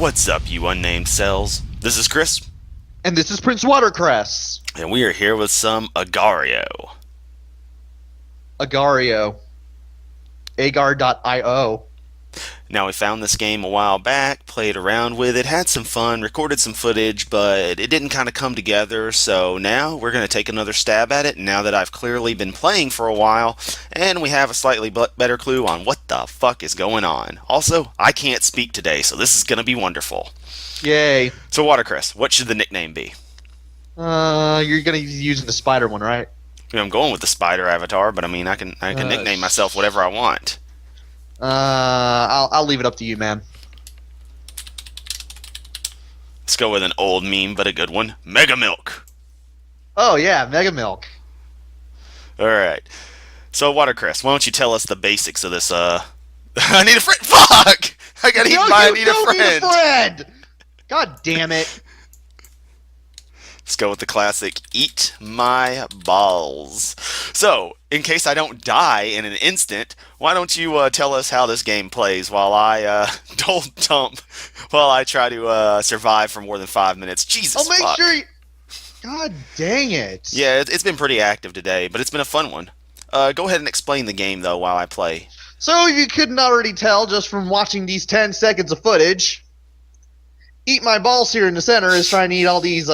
What's up, you unnamed cells? This is Chris, And this is Prince Watercress. and we are here with some Agario. Agario. Agar.io. Now, we found this game a while back, played around with it, had some fun, recorded some footage, but it didn't kind of come together, so now we're going to take another stab at it now that I've clearly been playing for a while, and we have a slightly better clue on what the fuck is going on. Also, I can't speak today, so this is going to be wonderful. Yay. So, Watercress, what should the nickname be? You're gonna be using the spider one, right? I'm going with the spider avatar, but I mean, I can nickname myself whatever I want. I'll leave it up to you, man. Let's go with an old meme, but a good one. Mega Milk. Oh yeah, Mega Milk. Alright. So, Watercress, why don't you tell us the basics of this, I need a friend! Fuck! I got eaten by I need a friend! Need a friend! God damn it. Let's go with the classic, eat my balls. So, in case I don't die in an instant, why don't you tell us how this game plays while I don't dump, while I try to survive for more than 5 minutes. Jesus, I'll make fuck. sure you... God dang it. Yeah, it's been pretty active today, but it's been a fun one. Go ahead and explain the game, though, while I play. So, if you couldn't already tell just from watching these 10 seconds of footage, Eat My Balls here in the center is trying to eat all these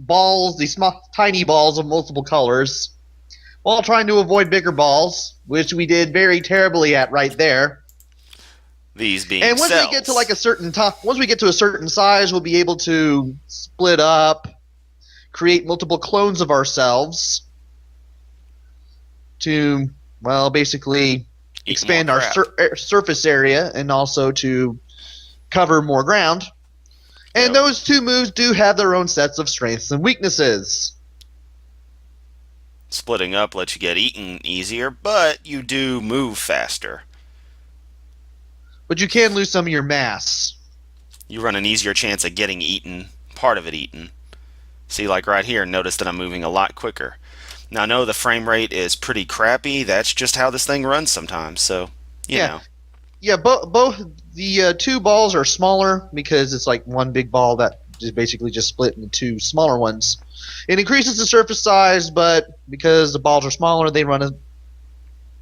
balls, these small, tiny balls of multiple colors, while trying to avoid bigger balls, which we did very terribly at right there. These being And once cells. we get to like a certain once we get to a certain size, we'll be able to split up, create multiple clones of ourselves to, well, basically Eat expand more our crap. surface area and also to cover more ground. And Yep. those two moves do have their own sets of strengths and weaknesses. Splitting up lets you get eaten easier, but you do move faster. But you can lose some of your mass. You run an easier chance of getting eaten, part of it eaten. See, like right here, notice that I'm moving a lot quicker. Now, I know the frame rate is pretty crappy. That's just how this thing runs sometimes, so, you know. Yeah, both the two balls are smaller because it's like one big ball that is basically just split into two smaller ones. It increases the surface size, but because the balls are smaller, they run a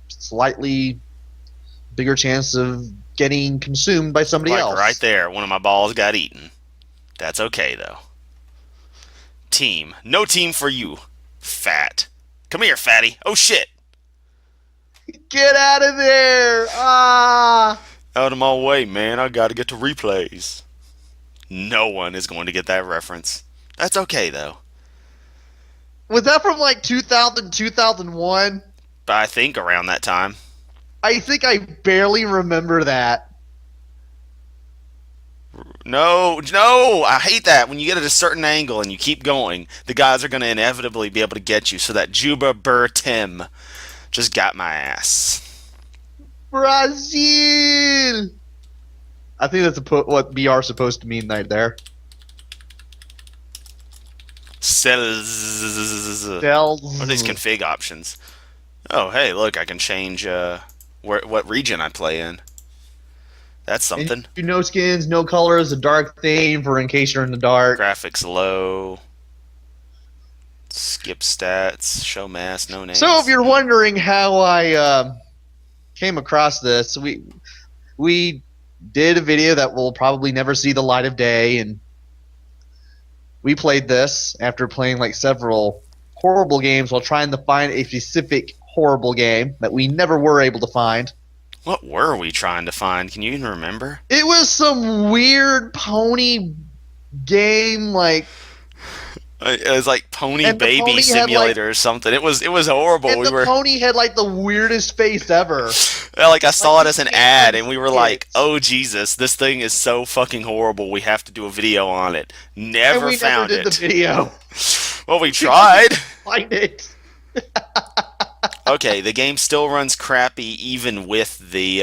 slightly bigger chance of getting consumed by somebody Like else. right there, one of my balls got eaten. That's okay, though. Team. No team for you, fat. Come here, fatty. Oh, shit. Get out of there! Ah! Out of my way, man. I gotta get to replays. No one is going to get that reference. That's okay, though. Was that from like 2000, 2001? But I think around that time. I think I barely remember that. No, I hate that. When you get at a certain angle and you keep going, the guys are going to inevitably be able to get you. So that Juba Burr Tim just got my ass. Brazil! I think that's what BR is supposed to mean right there. Cells. Cells. What are these config options? Oh, hey, look, I can change what region I play in. That's something. And no skins, no colors, a dark theme for in case you're in the dark. Graphics low. Skip stats. Show mass. No names. So if you're wondering how I came across this, we did a video that will probably never see the light of day, and we played this after playing like several horrible games while trying to find a specific horrible game that we never were able to find. What were we trying to find? Can you even remember? It was some weird pony game, like, It was like Pony And the Baby pony had, Simulator or something. It was horrible. and the pony had like the weirdest face ever. Like I saw like, it as an you ad, can't and we were see like, it. "Oh Jesus, this thing is so fucking horrible. We have to do a video on it." Never And we found never did it. the video. Well, we tried. Find it. Okay, the game still runs crappy even with the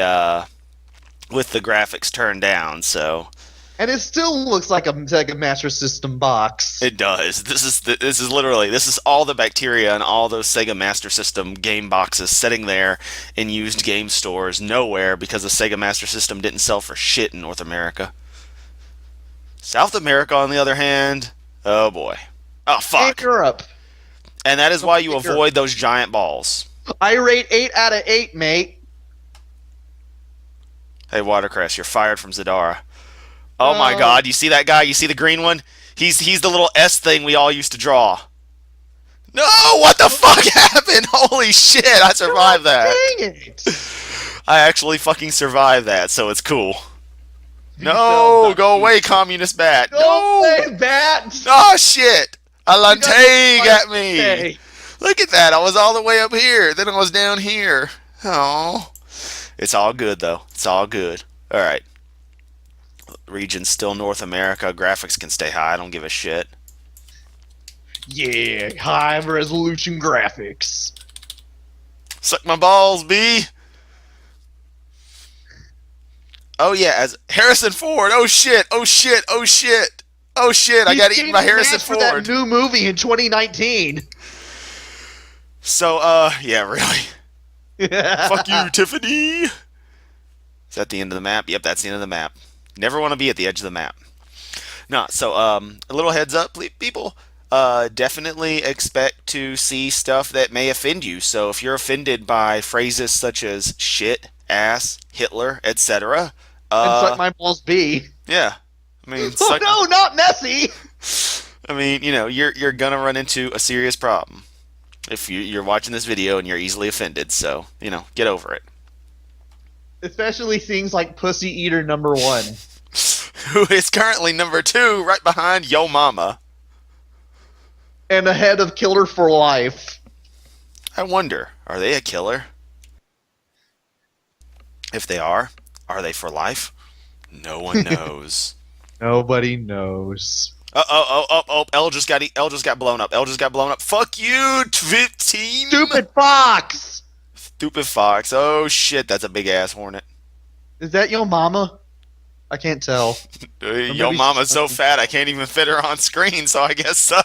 graphics turned down. So And it still looks like a Master System box. it does. This is all the bacteria and all those Sega Master System game boxes sitting there in used game stores nowhere because the Sega Master System didn't sell for shit in North America. South America, on the other hand, oh boy. Oh, And fuck. Europe. And that is Don't why you forget Europe. avoid those giant balls. I rate 8 out of 8, mate. Hey, Watercress, you're fired from Zadara. Oh my Oh, god, you see that guy? You see the green one? He's the little S thing we all used to draw. No, what the fuck happened? Holy shit, I God survived that. dang it! I actually fucking survived that, so it's cool. You fell No, back. go away, communist bat. Go No! away, bat! Oh shit! You got your Alante fire got me! today. Look at that, I was all the way up here, then I was down here. Oh. It's all good though. It's all good. Alright. Region's still North America. Graphics can stay high, I don't give a shit. Yeah, high resolution graphics. Suck my balls, B! Oh yeah, as Harrison Ford. Oh shit. Oh shit. Oh shit. Oh shit. I He's got eaten getting by Harrison matched for that Ford. new movie in 2019. So yeah, really. Fuck you, Tiffany. Is that the end of the map? Yep, that's the end of the map. Never want to be at the edge of the map. No, so a little heads up, people. Definitely expect to see stuff that may offend you. So if you're offended by phrases such as shit, ass, Hitler, etc., And suck my balls B. yeah. I mean, Oh suck, no, not Messi! I mean, you're gonna run into a serious problem if you're watching this video and you're easily offended. So get over it. Especially things like Pussy Eater #1. Who is currently number 2, right behind Yo Mama? And ahead of Killer for Life. I wonder, are they a killer? If they are they for life? No one knows. Nobody knows. L just got blown up. L just got blown up. Fuck you, 15. Stupid Fox! Stupid fox. Oh shit, that's a big ass hornet. Is that your mama? I can't tell. Yo mama's so fat I can't even fit her on screen, so I guess so.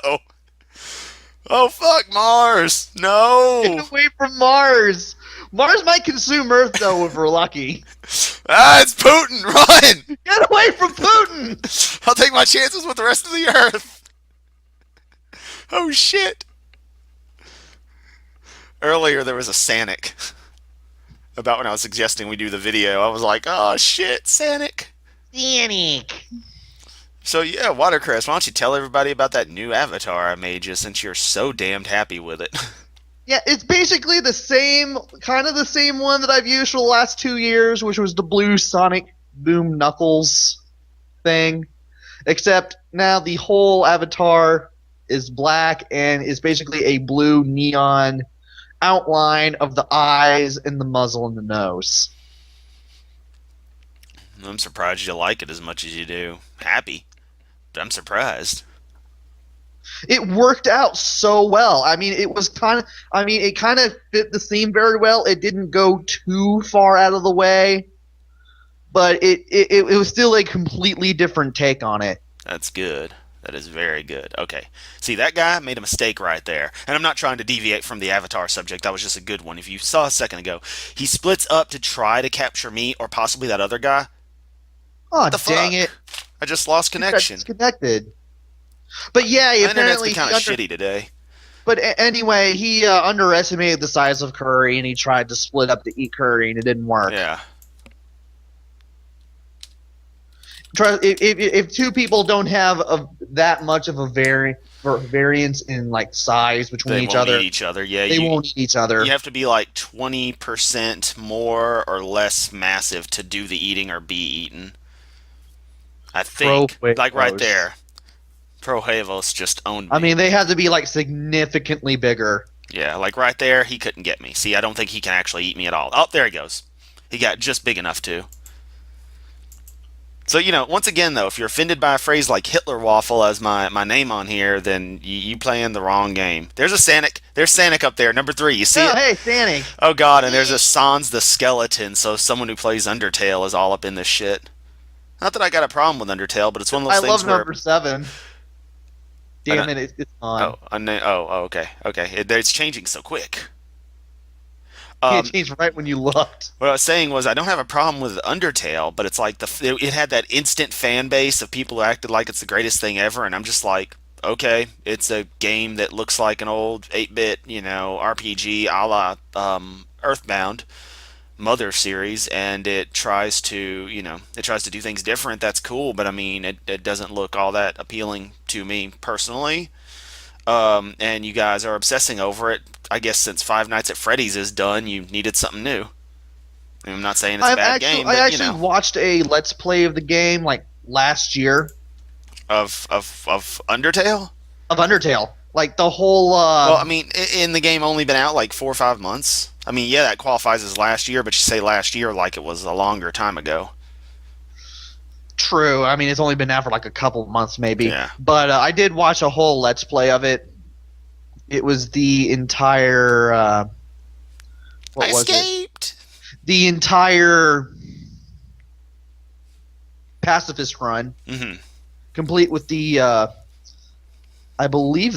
Oh fuck, Mars! No! Get away from Mars! Mars might consume Earth, though, if we're lucky. Ah, it's Putin! Run! Get away from Putin! I'll take my chances with the rest of the Earth. Oh shit! Earlier there was a Sanic about when I was suggesting we do the video. I was like, oh shit, Sanic. Sanic. So yeah, Watercress, why don't you tell everybody about that new avatar I made you since you're so damned happy with it? Yeah, it's basically the same, kind of the same one that I've used for the last 2 years, which was the blue Sonic Boom Knuckles thing. Except now the whole avatar is black and is basically a blue neon outline of the eyes and the muzzle and the nose. I'm surprised you like it as much as you do. Happy, but I'm surprised. It worked out so well. I mean, it kind of fit the theme very well. It didn't go too far out of the way, but it was still a completely different take on it. That's good. That is very good. Okay. See, that guy made a mistake right there. And I'm not trying to deviate from the Avatar subject. That was just a good one. If you saw a second ago, he splits up to try to capture me or possibly that other guy. Oh, What the dang fuck? it. I just lost You got connection. disconnected. But yeah, My internet's apparently been kind of shitty today. But anyway, he underestimated the size of Curry, and he tried to split up to eat Curry, and it didn't work. Yeah. If two people don't have that much of a variance in like size between They each won't other, eat each other. Yeah, they won't eat each other. you have to be like 20% more or less massive to do the eating or be eaten. I think. Pro Like right huevos. there. Pro Huevos just owned me. I mean, they have to be like significantly bigger. Yeah, like right there, he couldn't get me. See, I don't think he can actually eat me at all. Oh, there he goes. He got just big enough to. So, once again, though, if you're offended by a phrase like Hitler waffle as my name on here, then you playing the wrong game. There's a Sanic. There's Sanic up there, number 3. You see Oh, it? hey, Sanic. Oh, God, and there's a Sans the Skeleton, so someone who plays Undertale is all up in this shit. Not that I got a problem with Undertale, but it's one of those I things love where... number 7. Damn it, it's on. Oh, okay, okay. It's changing so quick. It changed right when you looked. What I was saying was I don't have a problem with Undertale, but it's like it had that instant fan base of people who acted like it's the greatest thing ever, and I'm just like, okay, it's a game that looks like an old 8-bit, RPG a la Earthbound Mother series, and it tries to do things different. That's cool, but I mean, it doesn't look all that appealing to me personally. And you guys are obsessing over it. I guess since Five Nights at Freddy's is done, you needed something new. I'm not saying it's a bad game, I but actually watched a Let's Play of the game like last year of Undertale. of Undertale. Like the whole Well, I mean, in the game only been out like 4 or 5 months. I mean, yeah, that qualifies as last year, but you say last year like it was a longer time ago. true. I mean, it's only been out for like a couple months maybe. Yeah, But I did watch a whole Let's Play of it. It was the entire I what was it? escaped. The entire pacifist run, Mm-hmm. complete with the I believe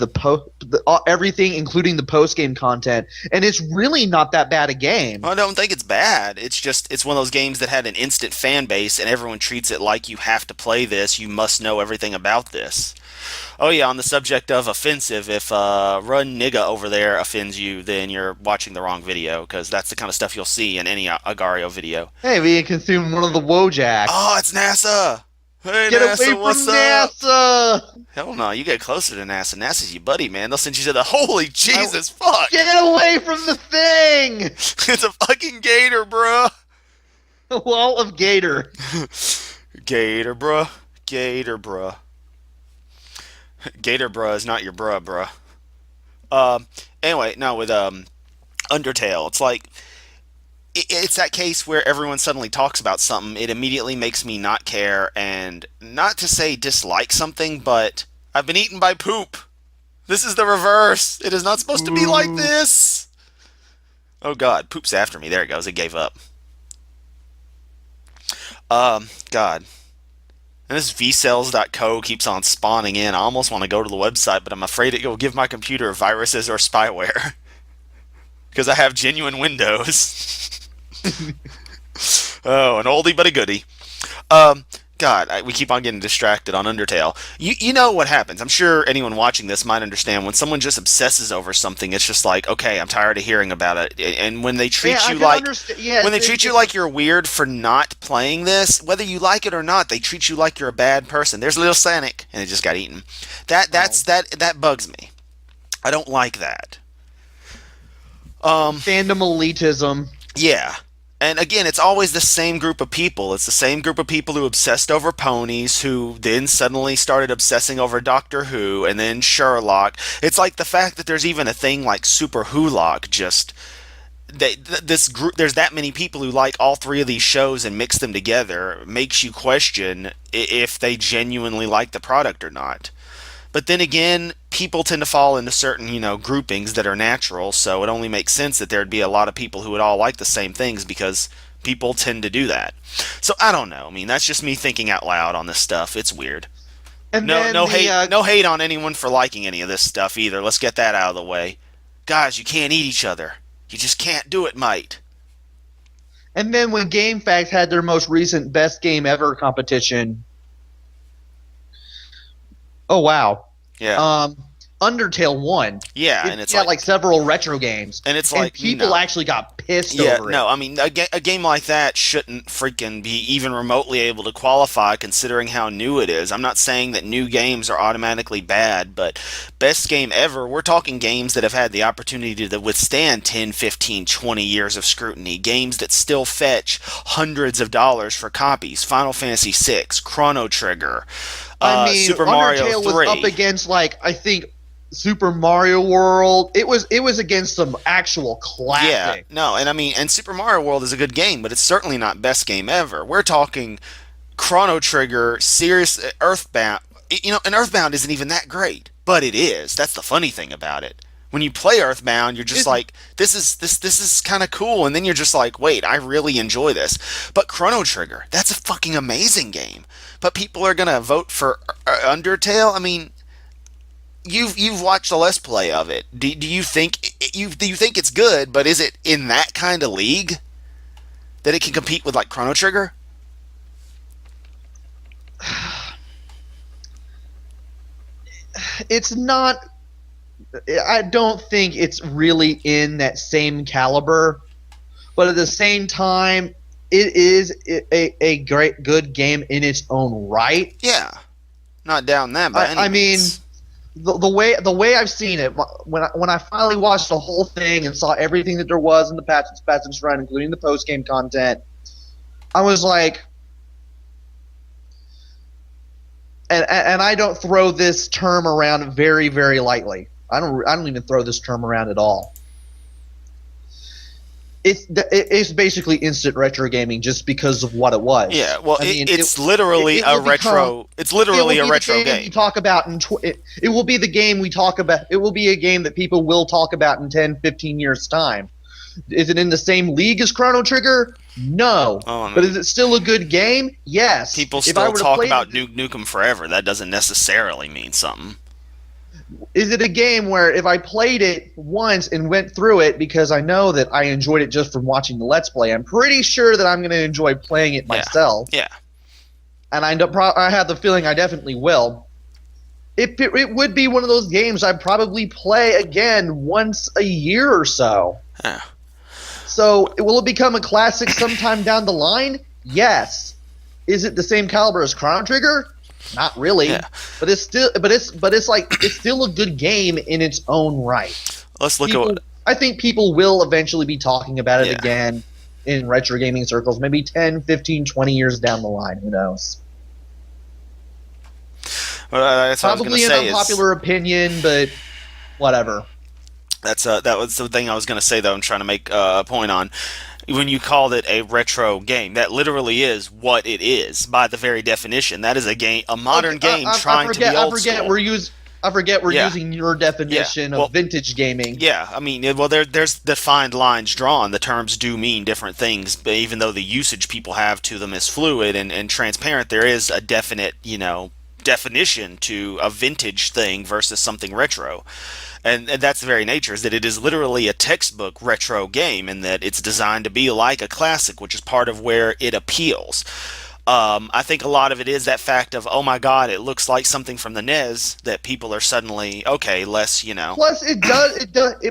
everything, including the post game content, and it's really not that bad a game. Well, I don't think it's bad. It's one of those games that had an instant fan base, and everyone treats it like you have to play this. You must know everything about this. Oh yeah, on the subject of offensive, if Run Nigga over there offends you, then you're watching the wrong video because that's the kind of stuff you'll see in any Agario video. Hey, we consumed one of the Wojaks. Oh, it's NASA. Hey Get away NASA, from what's up? NASA! Hell no, you get closer to NASA. NASA's your buddy, man. They'll send you to the holy Jesus fuck. Get away from the thing! It's a fucking gator, bruh. The wall of Gator. Gator, bruh. Gator, bruh. Gator, bruh is not your bruh. Um. Anyway, no, with Undertale, it's like it's that case where everyone suddenly talks about something. It immediately makes me not care, and not to say dislike something, but I've been eaten by poop. This is the reverse. It is not supposed to be like Ooh. this. Oh God, poop's after me. There it goes. It gave up. God. And this vcells.co keeps on spawning in. I almost want to go to the website, but I'm afraid it will give my computer viruses or spyware. Because I have genuine Windows. Oh, an oldie but a goodie. Um, we keep on getting distracted on Undertale. You know what happens. I'm sure anyone watching this might understand when someone just obsesses over something. It's just like, okay, I'm tired of hearing about it. And when they treat Yeah, I you can like understand. Yeah, when they treat you like you're weird for not playing this, whether you like it or not, they treat you like you're a bad person. There's little Sonic, and it just got eaten. That bugs me. I don't like that. fandom elitism. Yeah. And again, it's always the same group of people. It's the same group of people who obsessed over ponies, who then suddenly started obsessing over Doctor Who, and then Sherlock. It's like the fact that there's even a thing like Super Wholock. Just this group. There's that many people who like all three of these shows and mix them together. Makes you question if they genuinely like the product or not. But then again, people tend to fall into certain, groupings that are natural, so it only makes sense that there'd be a lot of people who would all like the same things because people tend to do that. So I don't know. I mean, that's just me thinking out loud on this stuff. It's weird. And No, then no hate, no hate on anyone for liking any of this stuff either. Let's get that out of the way. Guys, you can't eat each other. You just can't do it, mate. and then when GameFAQs had their most recent best game ever competition. Oh wow. Yeah, Undertale won. yeah, It and it's got like, like several retro games, and it's and like, people actually got pissed yeah, over it. no, I mean, a game like that shouldn't freaking be even remotely able to qualify considering how new it is. I'm not saying that new games are automatically bad, but best game ever, we're talking games that have had the opportunity to withstand 10, 15, 20 years of scrutiny. Games that still fetch hundreds of dollars for copies. Final Fantasy VI, Chrono Trigger, I mean, Super Mario Undertale 3. was up against like I think Super Mario World. It was against some actual Yeah, classic. no, and I mean, and Super Mario World is a good game, but it's certainly not best game ever. We're talking Chrono Trigger, serious Earthbound. And Earthbound isn't even that great, but it is. That's the funny thing about it. When you play Earthbound, you're just It's, like, this is kind of cool, and then you're just like, wait, I really enjoy this. But Chrono Trigger, that's a fucking amazing game. But people are gonna vote for Undertale. I mean, you've watched a Let's Play of it. Do you think do you think it's good? But is it in that kind of league that it can compete with like Chrono Trigger? It's not. I don't think it's really in that same caliber, but at the same time, it is a great good game in its own right. Yeah, not down that by any I mean, means. the way I've seen it, when I finally watched the whole thing and saw everything that there was in the patches run, including the post game content, I was like, and I don't throw this term around very very lightly. I don't even throw this term around at all. It's basically instant retro gaming just because of what it was. Yeah, well, I mean, it's literally it a will become retro. It's it will literally a be the retro game we game. talk about it will be the game we talk about. It will be a game that people will talk about in 10, 15 years time. Is it in the same league as Chrono Trigger? No. Oh, I But mean, is it still a good game? Yes. people If I still were to talk play about it, Nuke Nukem Forever. That doesn't necessarily mean something. is it a game where if I played it once and went through it because I know that I enjoyed it just from watching the Let's Play, I'm pretty sure that I'm going to enjoy playing it Yeah, myself. yeah, And I have the feeling I definitely will. It would be one of those games I'd probably play again once a year or so. yeah, So will it become a classic sometime down the line? Yes. Is it the same caliber as Chrono Trigger? Not really. yeah. But it's like it's still a good game in its own right. Let's look at People, what. I think people will eventually be talking about it Yeah. again in retro gaming circles, maybe 10, 15, 20 years down the line. Who knows? Well, that's what I was gonna Probably an say. Is unpopular opinion, but whatever. that was the thing I was gonna say though. I'm trying to make a point on. When you called it a retro game, that literally is what it is by the very definition. That is a game, a Okay, modern game I trying to forget. be old school. I forget we're Yeah, using your yeah. definition Well, of vintage gaming. yeah, I mean, well, there's defined lines drawn. The terms do mean different things, but even though the usage people have to them is fluid and transparent, there is a definite, definition to a vintage thing versus something retro. And that's the very nature, is that it is literally a textbook retro game, and that it's designed to be like a classic, which is part of where it appeals. I think a lot of it is that fact of, oh my god, it looks like something from the NES, that people are suddenly, okay, less. Plus,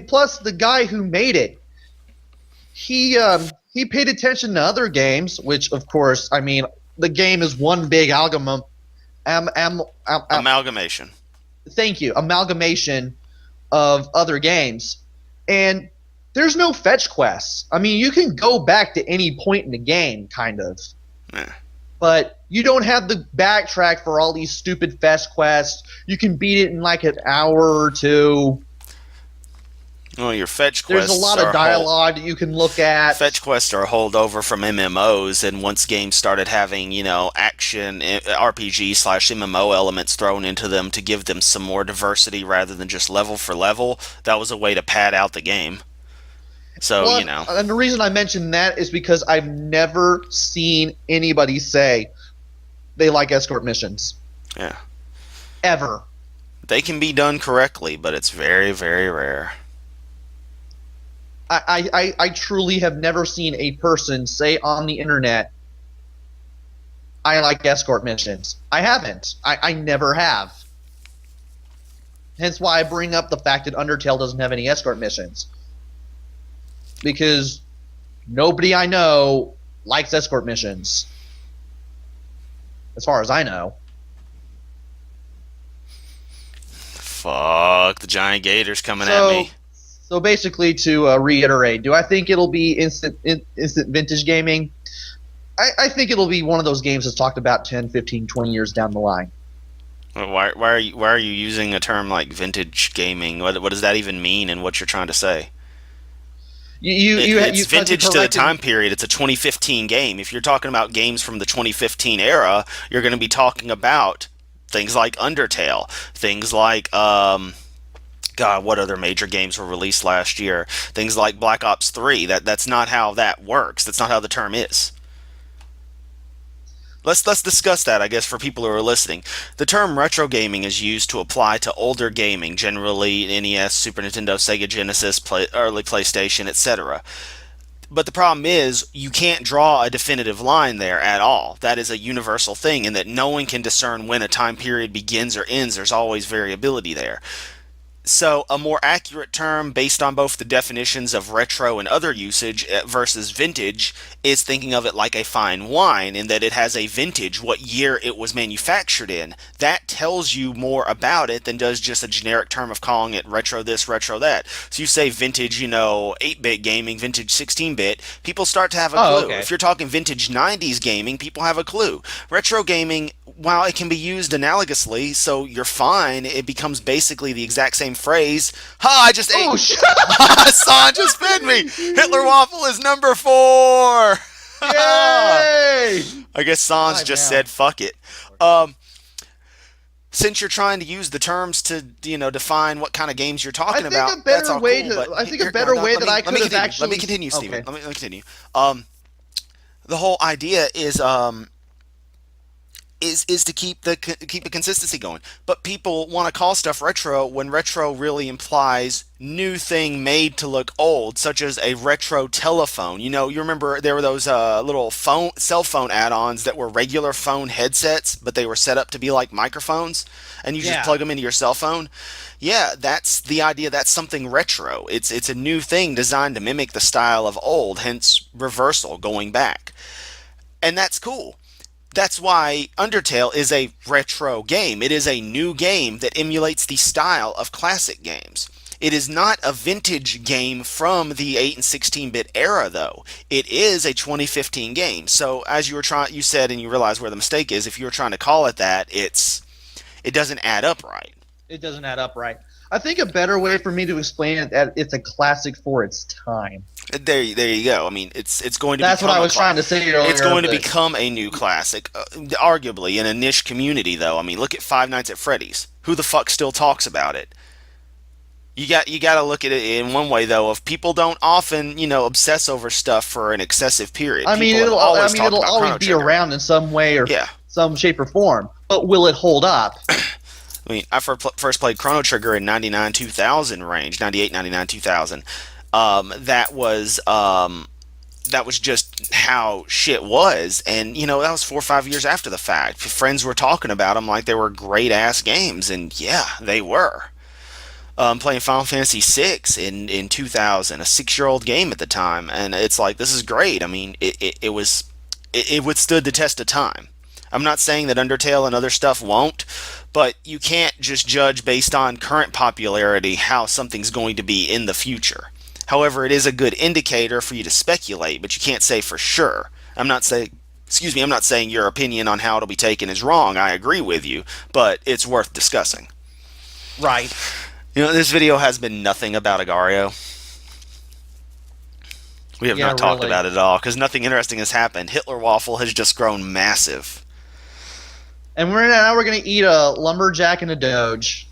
plus, the guy who made it, he paid attention to other games, which of course, I mean, the game is one big am, am, Amalgamation. thank you, amalgamation of other games, and there's no fetch quests. I mean, you can go back to any point in the game, kind of, Eh. but you don't have the backtrack for all these stupid fetch quests. You can beat it in like an hour or two. Well, your fetch There's a quests lot are of dialogue that you can look at. fetch quests are a holdover from MMOs, and once games started having, action RPG slash MMO elements thrown into them to give them some more diversity rather than just level for level, that was a way to pad out the game. So, Well, and the reason I mention that is because I've never seen anybody say they like escort missions. yeah. Ever. They can be done correctly, but it's very, very rare. I truly have never seen a person say on the internet, I like escort missions. I haven't. I never have. Hence why I bring up the fact that Undertale doesn't have any escort missions. Because nobody I know likes escort missions. As far as I know. Fuck, the giant gators coming at So, me. so basically, to reiterate, do I think it'll be instant vintage gaming? I think it'll be one of those games that's talked about 10, 15, 20 years down the line. Why are you using a term like vintage gaming? What does that even mean, and what you're trying to say? It's 'Cause you vintage to the corrected. time period. It's a 2015 game. If you're talking about games from the 2015 era, you're going to be talking about things like Undertale, things like God, what other major games were released last year? Things like Black Ops 3. That's not how that works. That's not how the term is. Let's discuss that, I guess, for people who are listening. The term retro gaming is used to apply to older gaming, generally NES, Super Nintendo, Sega Genesis, early PlayStation, etc. But the problem is, you can't draw a definitive line there at all. That is a universal thing, in that no one can discern when a time period begins or ends. There's always variability there. So, a more accurate term based on both the definitions of retro and other usage versus vintage is thinking of it like a fine wine, in that it has a vintage, what year it was manufactured in. That tells you more about it than does just a generic term of calling it retro this, retro that. So, you say vintage, 8-bit gaming, vintage 16-bit, people start to have a Oh, clue. okay. If you're talking vintage 90s gaming, people have a clue. Retro gaming, while it can be used analogously, so you're fine, it becomes basically the exact same phrase. Ha! I just ate. Oh, shit! Hassan just fed me. Hitler waffle is number 4. Yay! I guess Sans Five just now. said fuck it. Um, since you're trying to use the terms to define what kind of games you're I talking think about, a that's better all way cool. to. But I think a here, no, better no, way that I let me could have continue. Let me actually. continue, Stephen. Okay. Let me continue. The whole idea is to keep the consistency going. But people want to call stuff retro when retro really implies new thing made to look old, such as a retro telephone. You remember there were those little cell phone add-ons that were regular phone headsets, but they were set up to be like microphones, and you just Yeah. plug them into your cell phone. Yeah, that's the idea. That's something retro. It's a new thing designed to mimic the style of old, hence reversal, going back, and that's cool. That's why Undertale is a retro game. It is a new game that emulates the style of classic games. It is not a vintage game from the 8 and 16-bit era, though. It is a 2015 game. So, as you said, and you realize where the mistake is. If you were trying to call it that, it doesn't add up right. It doesn't add up right. I think a better way for me to explain it that it's a classic for its time. There you go. I mean, it's going to That's what become I was trying to say it's earlier. going to But become a new classic, arguably in a niche community. Though, I mean, look at Five Nights at Freddy's. Who the fuck still talks about it? You got to look at it in one way though. If people don't often obsess over stuff for an excessive period, I mean, people have I always mean, talked it'll about always Chrono be Trigger. around in some way or Yeah, some shape or form. But will it hold up? I mean, I first played Chrono Trigger in 99 2000 range, 98, 99, 2000. That was just how shit was, and that was 4 or 5 years after the fact. Friends were talking about them like they were great ass games, and yeah, they were. Playing Final Fantasy VI in 2000, a 6-year old game at the time, and it's like, this is great. I mean, it withstood the test of time. I'm not saying that Undertale and other stuff won't, but you can't just judge based on current popularity how something's going to be in the future. However, it is a good indicator for you to speculate, but you can't say for sure. I'm not saying your opinion on how it'll be taken is wrong. I agree with you, but it's worth discussing. Right. This video has been nothing about Agario. We have Yeah, not talked really. about it at all because nothing interesting has happened. Hitler Waffle has just grown massive. And now we're gonna eat a lumberjack and a doge.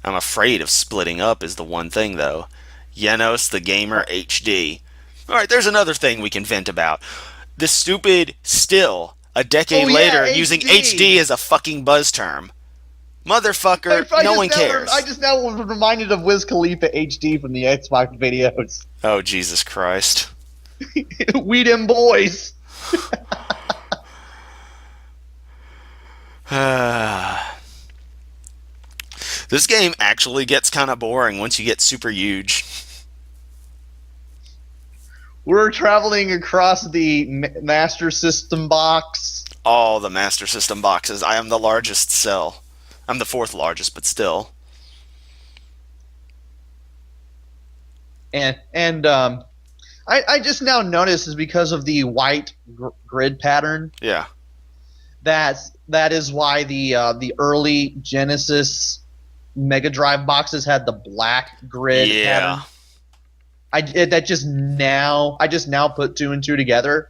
I'm afraid of splitting up is the one thing though. Yenos the Gamer HD. Alright, there's another thing we can vent about. The stupid still, a decade Oh yeah, later, using HD. HD as a fucking buzz term. Motherfucker, no one I cares. just now was reminded of Wiz Khalifa HD from the Xbox videos. Oh, Jesus Christ. We them boys. This game actually gets kind of boring once you get super huge. We're traveling across the Master System box, All the Master System boxes. I am the largest cell. I'm the fourth largest, but still. and I just now noticed is because of the white grid pattern. Yeah. That is why the early Genesis Mega Drive boxes had the black grid Yeah. pattern. I just now put two and two together.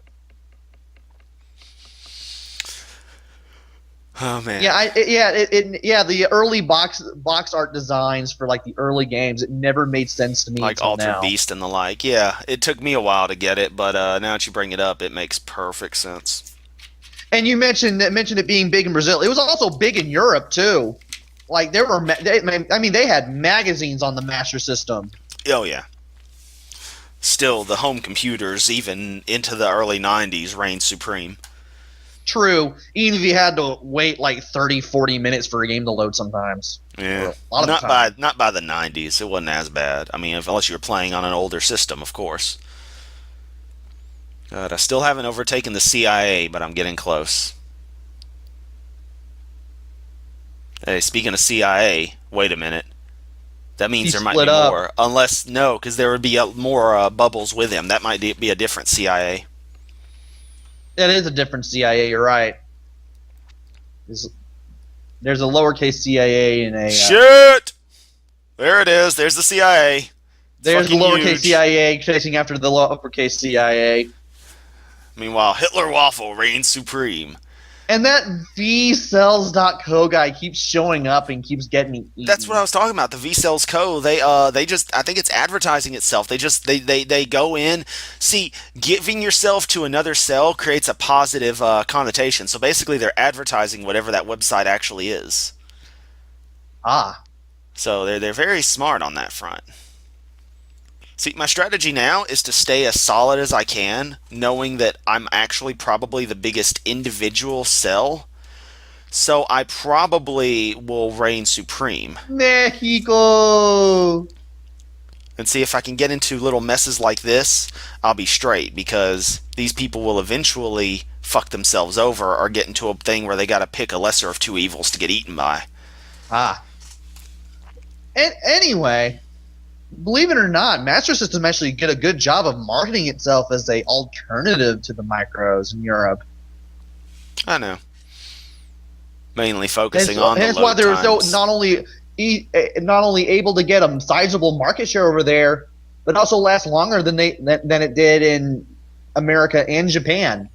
Oh man. Yeah, the early box art designs for like the early games, it never made sense to me Like until Altered now. Beast and the like. Yeah, it took me a while to get it, but now that you bring it up, it makes perfect sense. And you mentioned it being big in Brazil. It was also big in Europe too. Like there were, I mean, they had magazines on the Master System. Oh yeah. Still, the home computers, even into the early '90s, reigned supreme. True, even if you had to wait like 30, 40 minutes for a game to load sometimes, or Yeah, a lot of the time. not by the '90s. It wasn't as bad. I mean, unless you were playing on an older system, of course. I still haven't overtaken the CIA, but I'm getting close. Hey, speaking of CIA, wait a minute. That He means there might be split up. more. Unless, no, because there would be more bubbles with him. That might be a different CIA. It is a different CIA. You're right. There's, there's a lowercase CIA and a Shit! There it is. There's the CIA. It's there's the fucking lowercase huge. CIA chasing after the uppercase CIA. Meanwhile, Hitler Waffle reigns supreme. And that vcells.co guy keeps showing up and keeps getting me That's what I eaten. was talking about. The V Cells Co. They just I think it's advertising itself. They go in. See, giving yourself to another cell creates a positive connotation. So basically, they're advertising whatever that website actually is. Ah, So they're very smart on that front. See, my strategy now is to stay as solid as I can, knowing that I'm actually probably the biggest individual cell. So I probably will reign supreme. Mexico. And see if I can get into little messes like this, I'll be straight because these people will eventually fuck themselves over or get into a thing where they got to pick a lesser of two evils to get eaten by. Ah. And anyway, believe it or not, Master System actually did a good job of marketing itself as a alternative to the micros in Europe. I know. Mainly Hence, focusing on the hence why load they were so times. not only able to get a sizable market share over there, but also last longer than it did in America and Japan.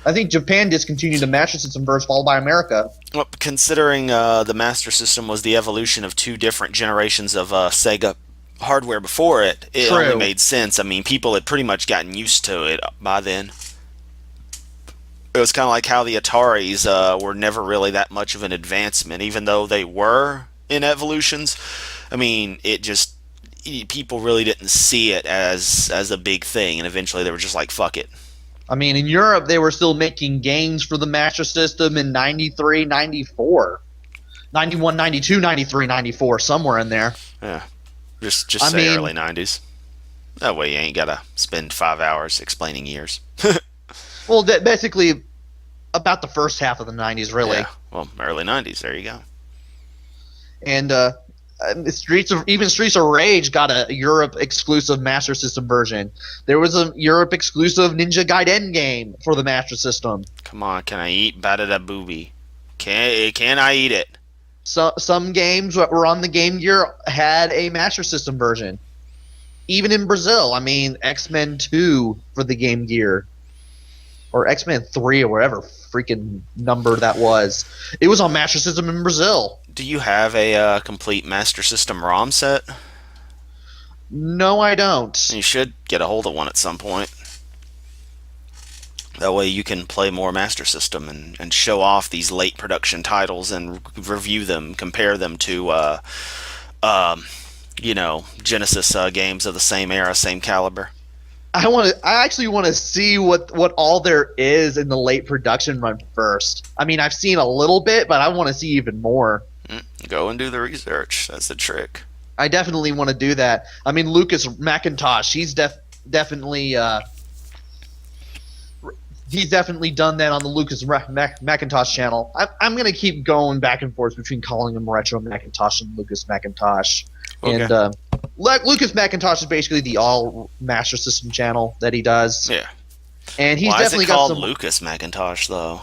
I think Japan discontinued the Master System first, followed by America. Well, considering the Master System was the evolution of two different generations of Sega hardware before it, it only True. made sense. I mean, people had pretty much gotten used to it by then. It was kind of like how the Ataris were never really that much of an advancement, even though they were in evolutions. I mean, it just people really didn't see it as a big thing, and eventually they were just like, "Fuck it." I mean, in Europe, they were still making games for the Master System in 93, 94, 91, 92, 93, 94, somewhere in there. Yeah, just I say mean, early '90s. That way you ain't gotta spend 5 hours explaining years. well, basically about the first half of the 90s, Yeah, really. well, early '90s. There you go. And Streets of Rage got a Europe exclusive Master System version. There was a Europe exclusive Ninja Gaiden game for the Master System. Come on, can I eat Batata Booby? Can I eat it? So some games that were on the Game Gear had a Master System version. Even in Brazil, I mean, X-Men 2 for the Game Gear, or X-Men 3 or whatever freaking number that was. It was on Master System in Brazil. Do you have a complete Master System ROM set? No, I don't. You should get a hold of one at some point. That way you can play more Master System and show off these late production titles and review them, compare them to, um, Genesis games of the same era, same caliber. I actually want to see what all there is in the late production run first. I mean, I've seen a little bit, but I want to see even more. Go and do the research. That's the trick. I definitely want to do that. I mean, Lucas McIntosh, definitely he's definitely done that on the Lucas Macintosh channel. I'm gonna keep going back and forth between calling him Retro Macintosh and Lucas Macintosh. Okay. And Lucas Macintosh is basically the all Master System channel that he does. Yeah. And he's Why is definitely it got called some Lucas Macintosh though?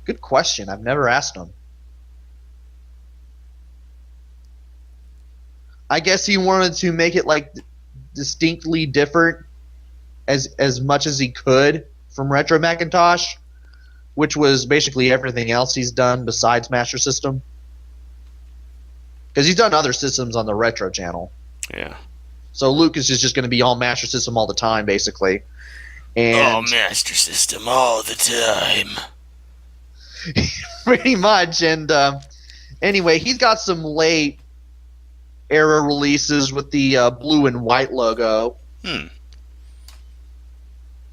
good question. I've never asked him. I guess he wanted to make it like distinctly different as much as he could from Retro Macintosh. which was basically everything else he's done besides Master System. Because he's done other systems on the Retro channel. Yeah. So Lucas is just going to be all Master System all the time, basically. Oh, And Master System all the time. pretty much. And anyway, he's got some late era releases with the blue and white logo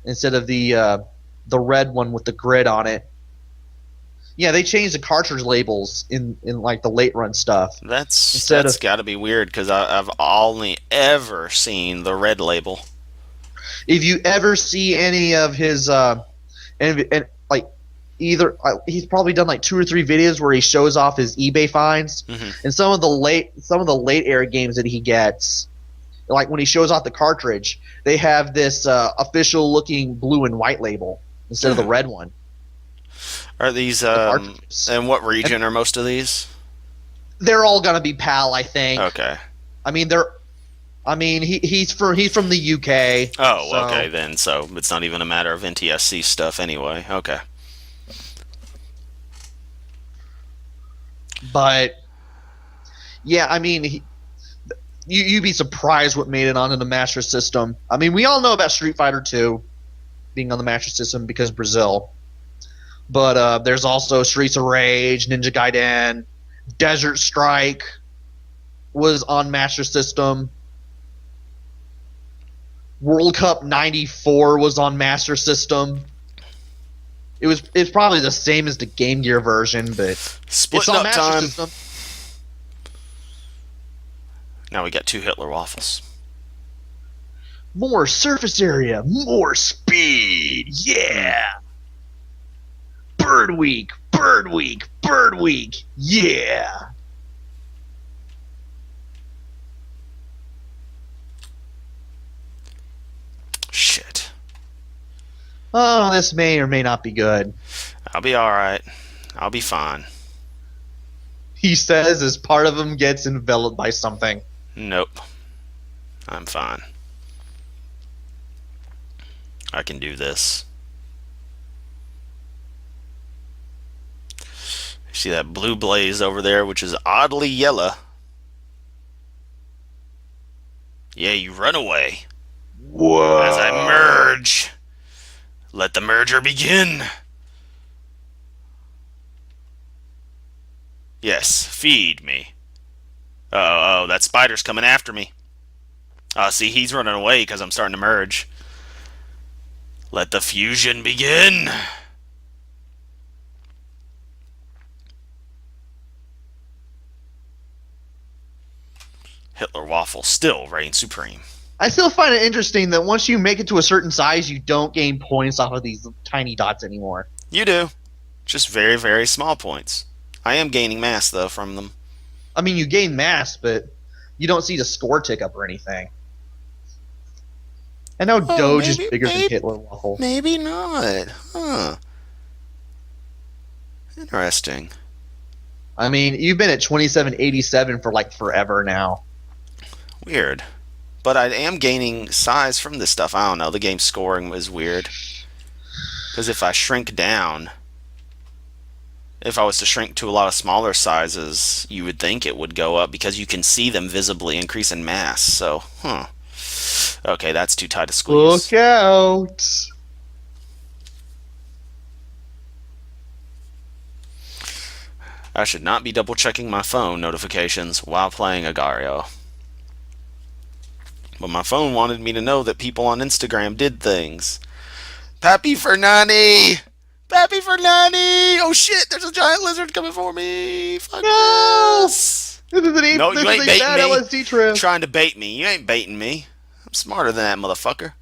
instead of the red one with the grid on it. Yeah, they changed the cartridge labels in like the late run stuff. That's got to be weird because I've only ever seen the red label. If you ever see any of his and like either he's probably done like 2 or 3 videos where he shows off his eBay finds, and some of the late era games that he gets, like when he shows off the cartridge, they have this official looking blue and white label instead of the red one. Are these in what region are most of these? They're all gonna be PAL, I think. Okay. I mean he's from the UK. Oh, so. Okay then. So it's not even a matter of NTSC stuff anyway. Okay. But yeah, I mean, you'd be surprised what made it onto the Master System. I mean, we all know about Street Fighter 2 being on the Master System because of Brazil. But there's also Streets of Rage, Ninja Gaiden, Desert Strike was on Master System. World Cup '94 was on Master System. It's probably the same as the Game Gear version, but Splitting it's on up Master time. System. Now we got 2 Hitler waffles. More surface area, more speed, yeah. Bird week, bird week, bird week, yeah. Shit. Oh, this may or may not be good. I'll be alright. I'll be fine. He says as part of him gets enveloped by something. Nope. I'm fine. I can do this. See that blue blaze over there, which is oddly yellow. Yeah, you run away. Whoa. As I merge. Let the merger begin. Yes, feed me. Oh, that spider's coming after me. See, he's running away because I'm starting to merge. Let the fusion begin. Hitler waffle still reigns supreme. I still find it interesting that once you make it to a certain size, you don't gain points off of these tiny dots anymore. You do. Just very, very small points. I am gaining mass, though, from them. I mean, you gain mass, but you don't see the score tick up or anything. I know Doge is bigger than Hitler Waffle. Maybe not. Huh. Interesting. I mean, you've been at 2787 for like forever now. Weird. But I am gaining size from this stuff. I don't know. The game scoring was weird. Because if I shrink down, if I was to shrink to a lot of smaller sizes, you would think it would go up because you can see them visibly increase in mass. So, okay, that's too tight a squeeze. Look out! I should not be double checking my phone notifications while playing Agario. But my phone wanted me to know that people on Instagram did things. Pappy Fernani! Pappy Fernani! Oh shit, there's a giant lizard coming for me! Fuck this! This is an No, you ain't baiting bad me. LSD trip. Trying to bait me. You ain't baiting me. I'm smarter than that motherfucker.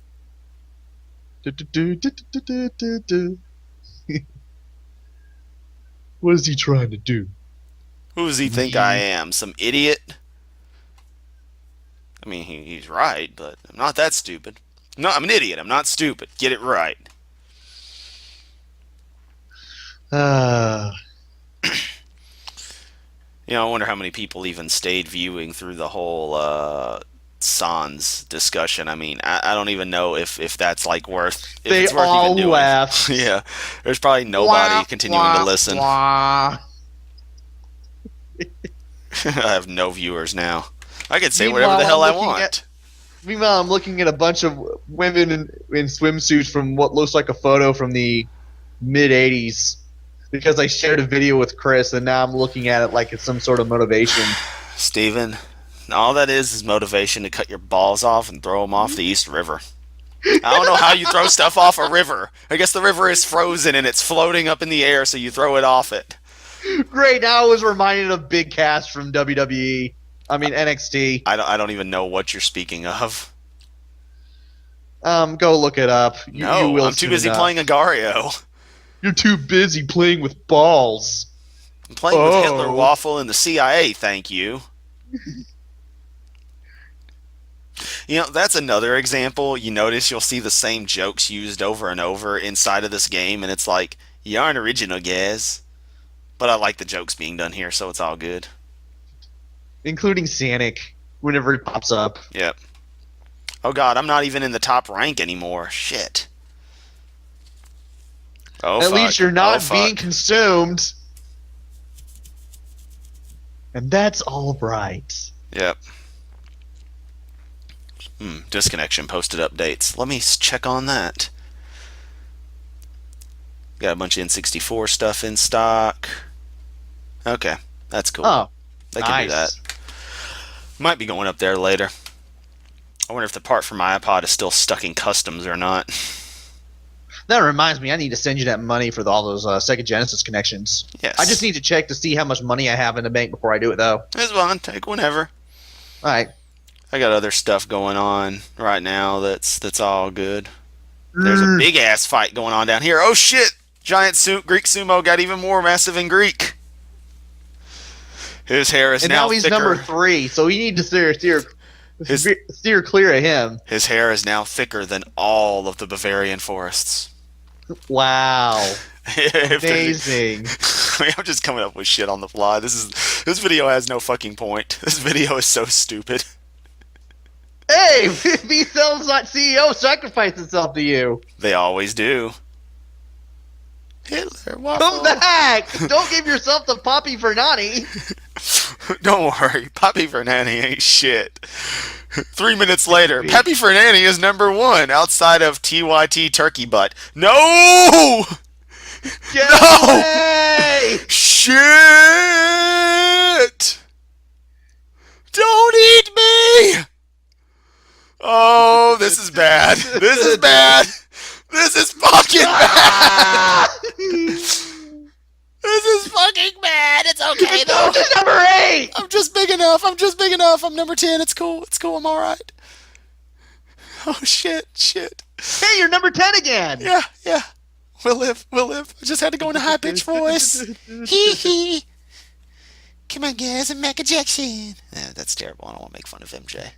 What is he trying to do? Who does he think I am? Some idiot? I mean, he's right, but I'm not that stupid. No, I'm an idiot. I'm not stupid. Get it right. I wonder how many people even stayed viewing through the whole sans discussion. I mean, I don't even know if that's like worth if They it's worth even all doing. left. Yeah, there's probably nobody Wah, continuing to wah, listen. wah. I have no viewers now. I can say whatever the Meanwhile, hell I'm I looking at want. Meanwhile, I'm looking at a bunch of women in swimsuits from what looks like a photo from the mid '80s because I shared a video with Chris, and now I'm looking at it like it's some sort of motivation. Steven, all that is motivation to cut your balls off and throw them off the East River. I don't know how you throw stuff off a river. I guess the river is frozen and it's floating up in the air, so you throw it off it. Great. Now I was reminded of Big Cass from WWE. I mean NXT. I don't even know what you're speaking of. Go look it up. You No, will I'm too soon busy enough. playing Agario. You're too busy playing with balls. I'm playing with Hitler Oh. Waffle and the CIA, thank you. You know, that's another example. You notice you'll see the same jokes used over and over inside of this game, and it's like, you aren't original, guys. But I like the jokes being done here, so it's all good. Including Sanic whenever it pops up. Yep. Oh god, I'm not even in the top rank anymore. Shit. Oh At fuck. least you're Oh not being fuck. consumed. And that's all right. Yep. Disconnection posted updates. Let me check on that. Got a bunch of N64 stuff in stock. Okay, that's cool. Oh, They can do that. nice. Might be going up there later. I wonder if the part for my iPod is still stuck in customs or not. That reminds me, I need to send you that money for all those Sega Genesis connections. Yes. I just need to check to see how much money I have in the bank before I do it, though. It's fine. Take whenever. All right. I got other stuff going on right now that's all good. There's a big ass fight going on down here. Oh shit! Giant Greek sumo got even more massive in Greek. His hair is And now now he's thicker. number 3, so you need to His steer clear of him. his hair is now thicker than all of the Bavarian forests. Wow. If there's- Amazing. I mean, I'm just coming up with shit on the fly. This video has no fucking point. This video is so stupid. Hey, V-Cell's CEO sacrificed himself to you. They always do. Hitler Come waffle. back! Don't give yourself to Poppy Fernani. Don't worry, Pappy Fernani ain't shit. 3 minutes later, Pappy Fernani is number 1 outside of TYT Turkey Butt. No! Get No! away! Shit! Don't eat me! Oh, this is bad. This is bad. This is fucking bad. Ah! This is fucking bad. It's okay Go though. to number 8! I'm just big enough. I'm just big enough. I'm number 10. It's cool. It's cool. I'm all right. Oh shit. Shit. Hey, you're number 10 again! Yeah. Yeah. We'll live. We'll live. I just had to go in a high pitched voice. Hee hee. Come on, guys. I'm Michael Jackson. That's terrible. I don't want to make fun of MJ.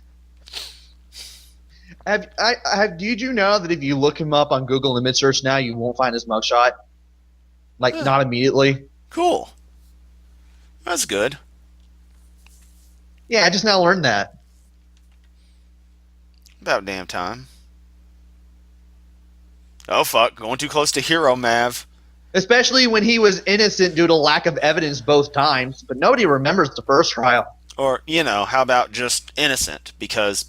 Did you know that if you look him up on Google image search now, you won't find his mugshot? Like, Huh. not immediately. Cool. That's good. Yeah, I just now learned that. About damn time. Oh fuck, going too close to Hero Mav. Especially when he was innocent due to lack of evidence both times, but nobody remembers the first trial. Or, how about just innocent? Because,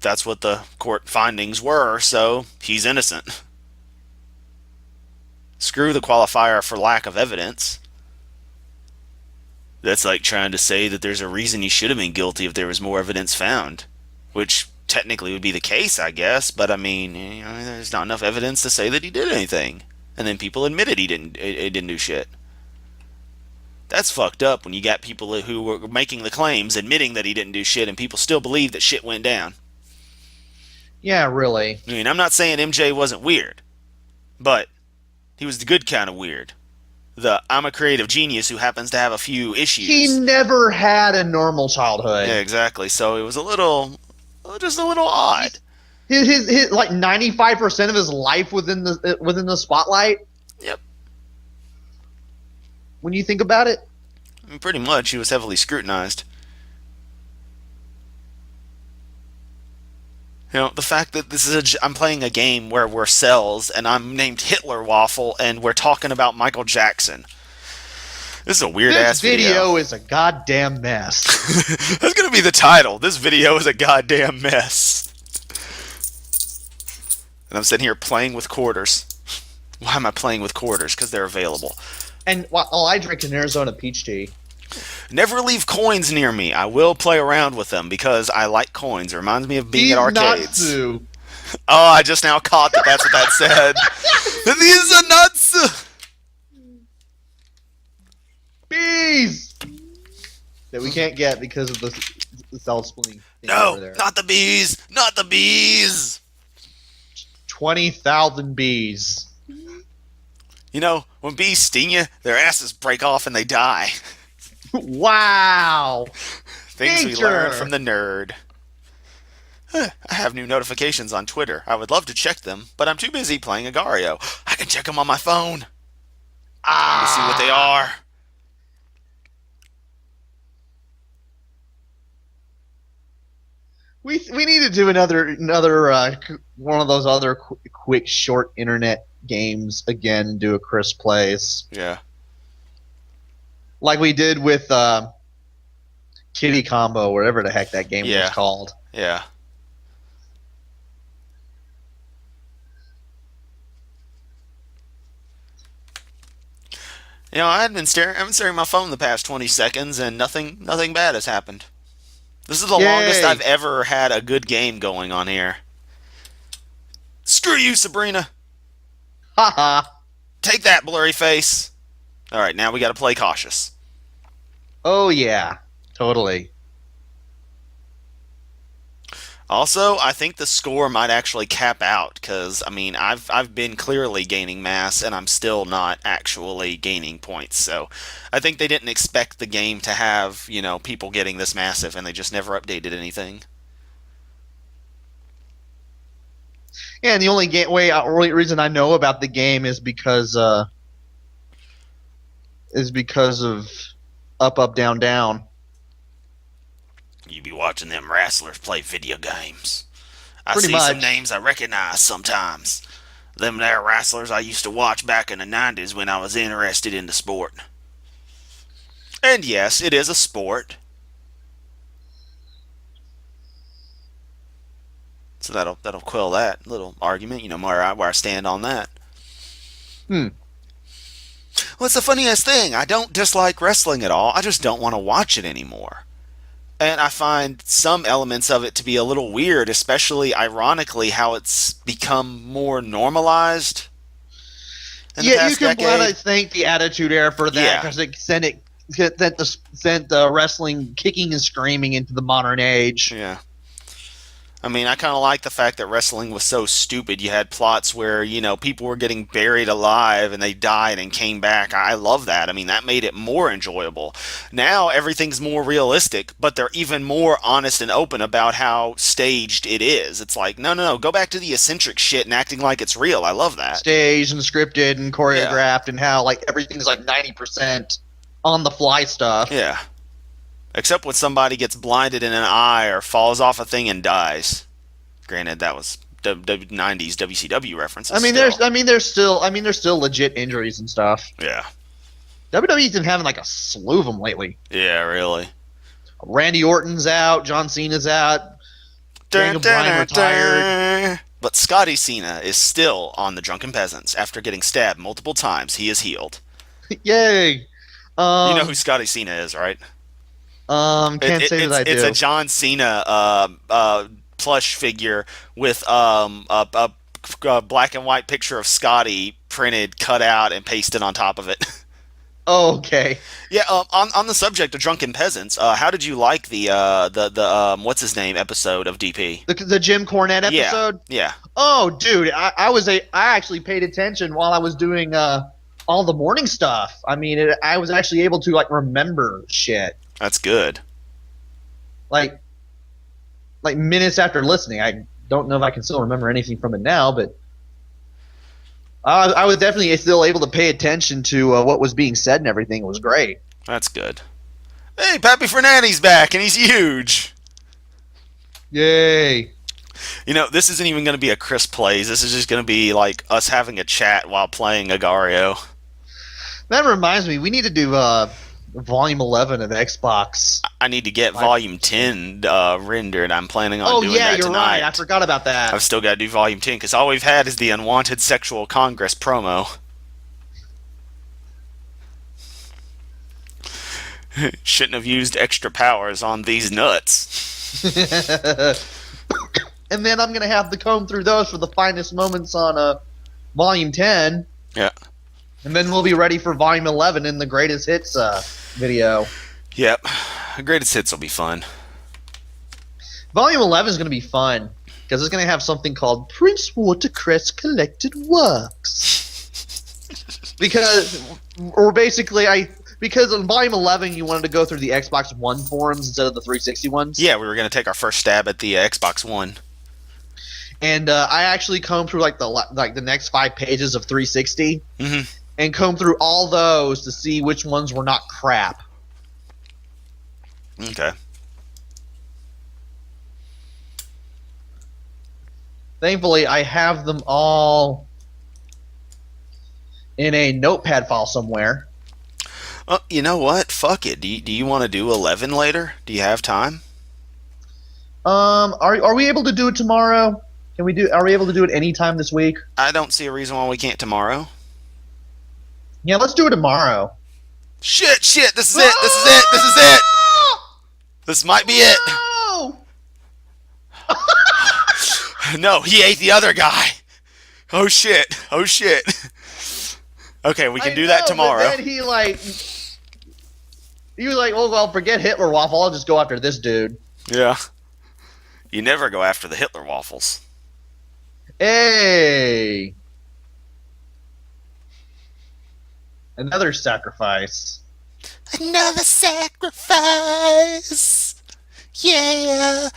that's what the court findings were, so he's innocent. Screw the qualifier for lack of evidence. That's like trying to say that there's a reason he should have been guilty if there was more evidence found. Which technically would be the case, I guess, but I mean, there's not enough evidence to say that he did anything. And then people admitted he didn't do shit. That's fucked up when you got people who were making the claims admitting that he didn't do shit and people still believe that shit went down. Yeah, really. I mean, I'm not saying MJ wasn't weird, but he was the good kind of weird. I'm a creative genius who happens to have a few issues. He never had a normal childhood. Yeah, exactly. So it was just a little odd. His like 95% of his life within the spotlight. Yep. When you think about it. I mean, pretty much, he was heavily scrutinized. The fact that I'm playing a game where we're cells and I'm named Hitler Waffle and we're talking about Michael Jackson. This is a weird This ass video. video is a goddamn mess. That's gonna be the title. This video is a goddamn mess. And I'm sitting here playing with quarters. Why am I playing with quarters? Because they're available. And while I drink an Arizona peach tea. Never leave coins near me. I will play around with them because I like coins. It reminds me of being at arcades. Natsu. Oh, I just now caught that that's what that said. These are nuts! Bees! That we can't get because of the self-splitting thing over No, there. not the bees! Not the bees! 20,000 bees. When bees sting you, their asses break off and they die. Wow! Things we Nature. learn from the nerd. I have new notifications on Twitter. I would love to check them, but I'm too busy playing Agario. I can check them on my phone. To see what they are. We need to do another one of those other quick short internet games again. Do a Chris plays Yeah. like we did with Kitty Combo, whatever the heck that game was called. Yeah. I've been staring at my phone the past 20 seconds, and nothing bad has happened. This is the longest I've ever had a good game going on here. Screw you, Sabrina. Haha. Take that, blurry face. All right, now we got to play cautious. Oh yeah, totally. Also, I think the score might actually cap out because I've been clearly gaining mass and I'm still not actually gaining points. So, I think they didn't expect the game to have people getting this massive, and they just never updated anything. Yeah, and the only reason I know about the game is because of up up down down. You be watching them wrestlers play video games. I Pretty see much. some names I recognize sometimes. Them there wrestlers I used to watch back in the 90s when I was interested in the sport. And yes, it is a sport. So that'll quell that little argument, where I stand on that. Well, it's the funniest thing. I don't dislike wrestling at all. I just don't want to watch it anymore. And I find some elements of it to be a little weird, especially ironically how it's become more normalized. Yeah, you can kind of thank the Attitude Era for that because it sent wrestling kicking and screaming into the modern age. Yeah. I kind of like the fact that wrestling was so stupid. You had plots where, people were getting buried alive and they died and came back. I love that. That made it more enjoyable. Now everything's more realistic, but they're even more honest and open about how staged it is. It's like, no, go back to the eccentric shit and acting like it's real. I love that. Staged and scripted and choreographed and how everything's 90% on the fly stuff. Yeah. Except when somebody gets blinded in an eye or falls off a thing and dies. Granted, that was 90s WCW references. There's still legit injuries and stuff. Yeah. WWE's been having a slew of them lately. Yeah, really. Randy Orton's out. John Cena's out. Daniel Bryan retired. But Scotty Cena is still on the Drunken Peasants after getting stabbed multiple times. He is healed. Yay! You know who Scotty Cena is, right? Can't say that I do. It's a John Cena plush figure with a black and white picture of Scotty printed, cut out, and pasted on top of it. Oh, okay. Yeah. On the subject of Drunken Peasants, how did you like the what's his name episode of DP? The Jim Cornette episode? Yeah. Oh, dude, I actually paid attention while I was doing all the morning stuff. I was actually able to remember shit. That's good. Like minutes after listening. I don't know if I can still remember anything from it now, but I was definitely still able to pay attention to what was being said and everything. It was great. That's good. Hey, Pappy Fernandes back, and he's huge. Yay. This isn't even going to be a Chris plays. This is just going to be like us having a chat while playing Agario. That reminds me, we need to do Volume 11 of Xbox. I need to get Volume 10 rendered. I'm planning on Oh doing yeah, that you're tonight. right. I forgot about I've that. still got to do Volume 10 because all we've had is the Unwanted Sexual Congress promo. Shouldn't have used extra powers on these nuts. And then I'm gonna have to comb through those for the finest moments on Volume 10, Yeah. and then we'll be ready for Volume 11 in the greatest hits video. Yep. Greatest hits will be fun. Volume 11 is gonna be fun because it's gonna have something called Prince Watercress Collected Works. Because in Volume 11 you wanted to go through the Xbox One forums instead of the 360 ones. Yeah, we were going to take our first stab at the Xbox One. And I actually combed through the next 5 pages of 360 Mm-hmm. and combed through all those to see which ones were not crap. Okay. Thankfully, I have them all in a notepad file somewhere. You know what? Fuck it. Do you want to do 11 later? Do you have time? Are we able to do it tomorrow? Are we able to do it anytime this week? I don't see a reason why we can't tomorrow. Yeah, let's do it tomorrow. Shit, this is it. This is it. This might be it. No! No, he ate the other guy. Oh shit. Okay, we can do that tomorrow. But then he was like, "Oh well, forget Hitler Waffle. I'll just go after this dude." Yeah. You never go after the Hitler waffles. Hey, another sacrifice. Another sacrifice. Yeah.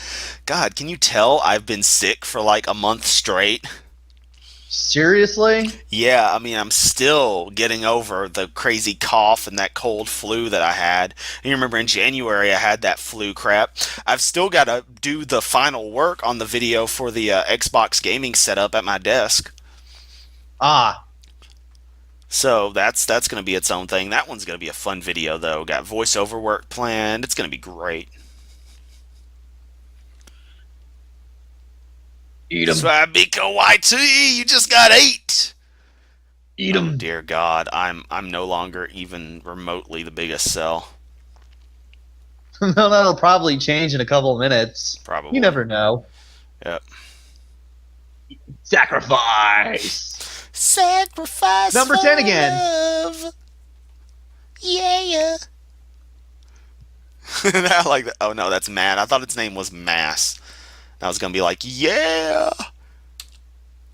God, can you tell I've been sick for like a month straight? Seriously? Yeah, I mean, I'm still getting over the crazy cough and that cold flu that I had. And you remember in January I had that flu crap. I've still got to do the final work on the video for the Xbox gaming setup at my desk. Ah, So that's going to be its own thing. That one's going to be a fun video though. Got voiceover work planned. It's going to be great. eat 'em. Swabiko YT, you just got 8. Eat Oh 'em. dear God, I'm no longer even remotely the biggest cell. No, that'll probably change in a couple of minutes. Probably. You never know. Yep. Sacrifice. Sacrifice. Number 10 again. Love. Yeah. I like that. Oh no, that's Matt. I thought its name was Mass. I was gonna be like, yeah.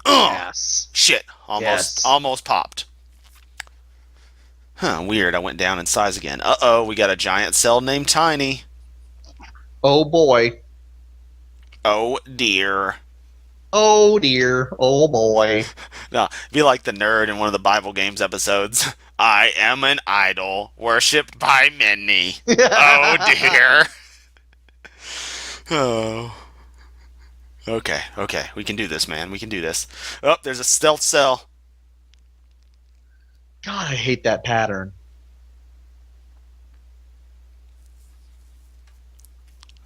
Yes. Shit. Yes. Almost popped. Huh, weird. I went down in size again. Uh-oh, we got a giant cell named Tiny. Oh boy. Oh dear. Oh dear. Oh boy. No, be like the nerd in one of the Bible Games episodes. I am an idol, worshipped by many. Oh dear. Oh. Okay, we can do this, man. We can do this. Oh, there's a stealth cell. God, I hate that pattern.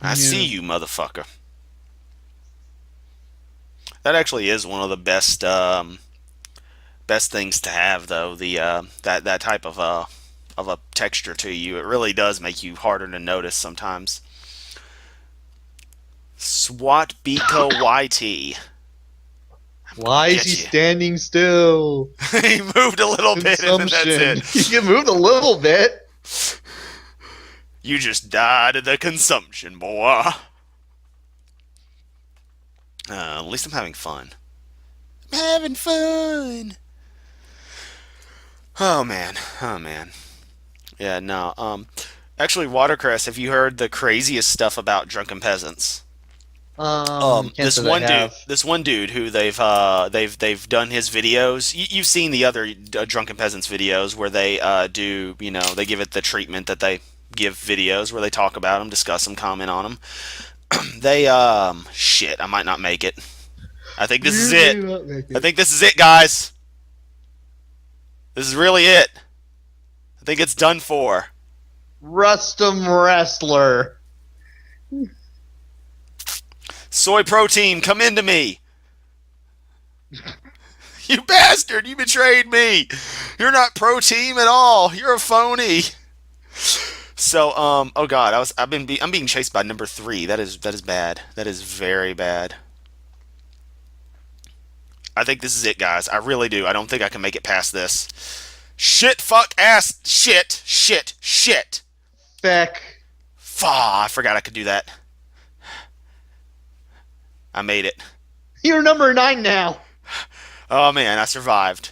I see you, motherfucker. That actually is one of the best things to have, though. The that type of a texture to you. It really does make you harder to notice sometimes. SWAT Biko YT. Why is he standing still? He moved a little bit and then that's it. You moved a little bit. You just died of the consumption, boy. At least I'm having fun. I'm having fun. Oh man. Yeah, no. Actually, Watercress, have you heard the craziest stuff about drunken peasants? Can't say that I have. This one dude who they've done his videos. You've seen the other drunken peasants videos where they do, they give it the treatment that they give videos where they talk about them, discuss them, comment on them. They shit, I might not make it. I think this is You it. may not make I it. think this is it, guys. This is really it. I think it's done for. Rustum Wrestler. Soy protein, come into me. You bastard, you betrayed me. You're not pro team at all. You're a phony. So, oh god, I'm being chased by number 3. That is bad. That is very bad. I think this is it, guys. I really do. I don't think I can make it past this. Shit, fuck, ass, shit, shit, shit. Feck. Faw, I forgot I could do that. I made it. You're number 9 now. Oh man, I survived.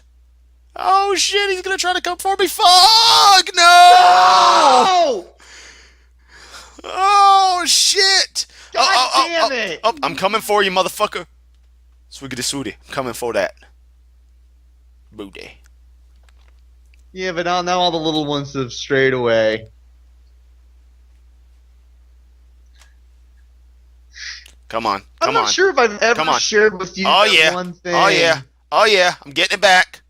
Oh shit, he's gonna try to come for me. Fuck, no! No! Oh shit! Oh, God oh, oh, damn oh, it! oh, I'm coming for you, motherfucker. Swiggity swooty. I'm coming for that. Booty. Yeah, but now all the little ones have strayed away. Come on, I'm come not on, sure if I've come ever on. shared with you Oh that yeah, one thing. oh yeah, oh yeah. I'm getting it back.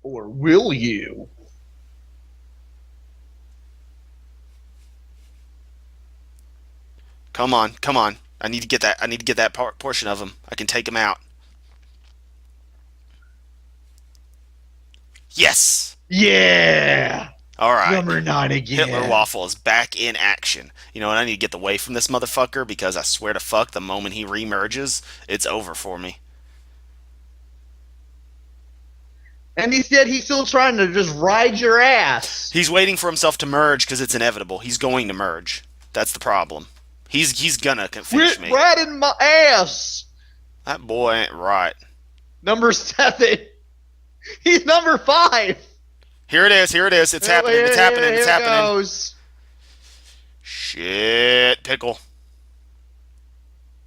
Or will you? Come on, come on. I need to get that. I need to get that portion of him. I can take him out. Yes. Yeah! All right. Number 9 again. Hitler Waffle is back in action. You know what? I need to get away from this motherfucker because I swear to fuck, the moment he remerges, it's over for me. And he said he's still trying to just ride your ass. He's waiting for himself to merge because it's inevitable. He's going to merge. That's the problem. He's gonna finish Quit me. riding my ass. That boy ain't right. Number 7. He's number 5. Here it is. Here it is. It's happening. It's happening. It's Here it happening. goes. Shit, pickle.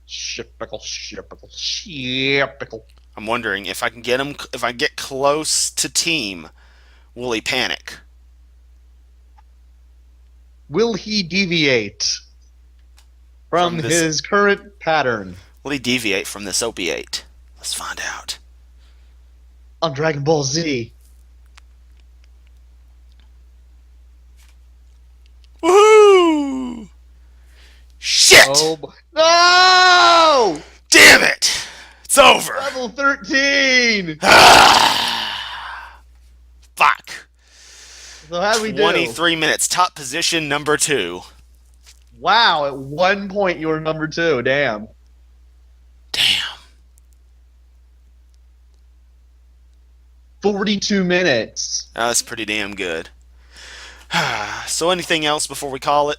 Shit pickle, shit pickle, shit pickle. I'm wondering if I can get him. If I get close to team, will he panic? Will he deviate from From this, his current pattern will he deviate from this opiate? Let's find out. on Dragon Ball Z? Woohoo! Shit! Oh, no! Damn it! It's over. Level 13. Fuck. So how do we do? 23 minutes. Top position number 2. Wow, at one point you were number 2. Damn. Damn. 42 minutes. That's pretty damn good. So anything else before we call it?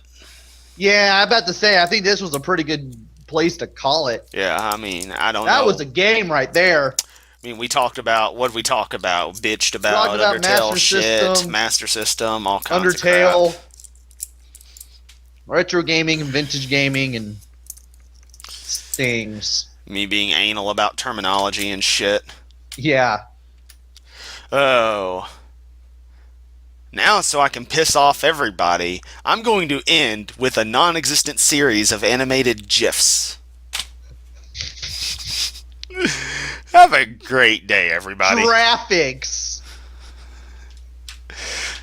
Yeah, I'm about to say, I think this was a pretty good place to call it. Yeah, I mean, I don't That know. was a game right there. I mean, we talked about, what did we talk about? Bitched about Talked about Undertale Master shit, System, Master System, all kinds of Undertale, crap. retro gaming, and vintage gaming, and things. Me being anal about terminology and shit. Yeah. Oh. Now, so I can piss off everybody, I'm going to end with a non-existent series of animated GIFs. Have a great day, everybody. Graphics.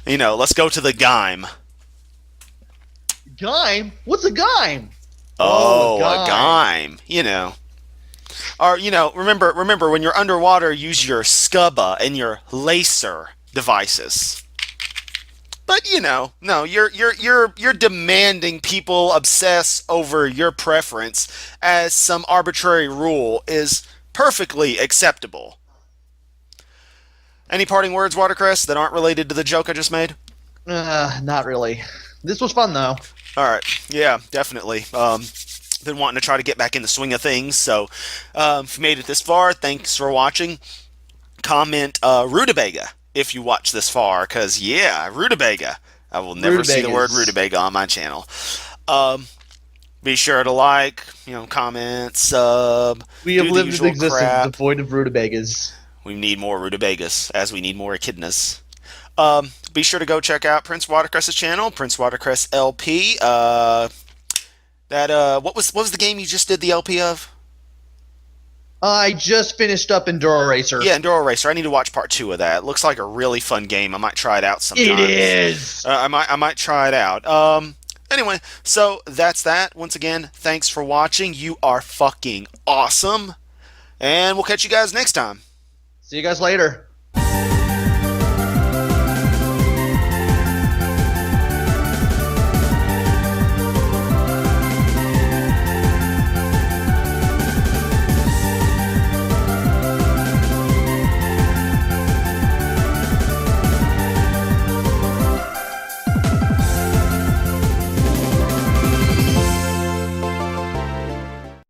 You know, let's go to the Gime. Gime? What's a Gime? Oh, a a Gime. You know. Or, you know, remember when you're underwater, use your scuba and your laser devices. But you know, no, you're demanding people obsess over your preference as some arbitrary rule is perfectly acceptable. Any parting words, Watercress, that aren't related to the joke I just made? Not really. This was fun, though. All right, yeah, definitely. Been wanting to try to get back in the swing of things, so if you made it this far, thanks for watching. Comment rutabaga if you watch this far, because yeah, rutabaga. I will never see the word rutabaga on my channel. Be sure to like, you know, comment, sub. We have do the lived usual an existence crap. devoid of rutabagas. We need more rutabagas, as we need more echidnas. Be sure to go check out Prince Watercress's channel, Prince Watercress LP. That what was the game you just did the LP of? I just finished up Enduro Racer. Yeah, Enduro Racer. I need to watch part two of that. It looks like a really fun game. I might try it out It sometimes. is. I might try it out. Anyway, so that's that. Once again, thanks for watching. You are fucking awesome, and we'll catch you guys next time. See you guys later.